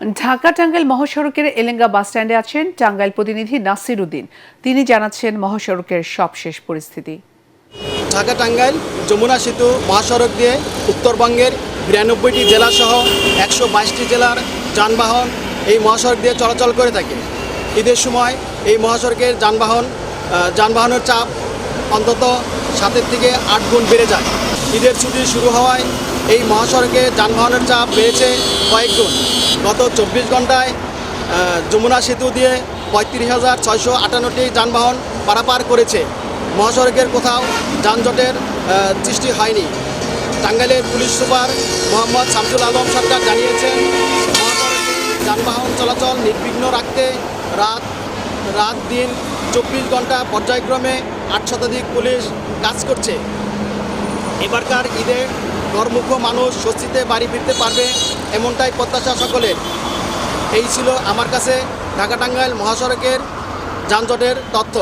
ঢাকা টাঙ্গাইল মহাসড়কের এলেঙ্গা বাসস্ট্যান্ডে আছেন টাঙ্গাইল প্রতিনিধি নাসির উদ্দিন। তিনি জানাচ্ছেন মহাসড়কের সবশেষ পরিস্থিতি। ঢাকা টাঙ্গাইল যমুনা সেতু মহাসড়ক দিয়ে উত্তরবঙ্গের ৯২টি জেলাসহ ১২২টি জেলার যানবাহন এই মহাসড়ক দিয়ে চলাচল করে থাকে। ঈদের সময় এই মহাসড়কের যানবাহনের চাপ অন্তত ৭ থেকে ৮ গুণ বেড়ে যায়। ঈদের ছুটি শুরু হওয়ায় এই মহাসড়কে যানবাহনের চাপ বেড়েছে কয়েক গুণ। গত ২৪ ঘন্টায় যমুনা সেতু দিয়ে ৩৫,৬৫৮টি যানবাহন পারাপার করেছে। মহাসড়কের কোথাও যানজটের সৃষ্টি হয়নি। টাঙ্গাইলের পুলিশ সুপার মোহাম্মদ শামসুল আলম সরকার জানিয়েছেন, মহাসড়কে যানবাহন চলাচল নির্বিঘ্ন রাখতে রাত দিন ২৪ ঘন্টা পর্যায়ক্রমে ৮ শতাধিক পুলিশ কাজ করছে। এবারকার ঈদে ঘরমুখো মানুষ স্বস্তিতে বাড়ি ফিরতে পারবে, এমনটাই প্রত্যাশা সকলের। এই ছিল আমার কাছে ঢাকা টাঙ্গাইল মহাসড়কের যানজটের তথ্য।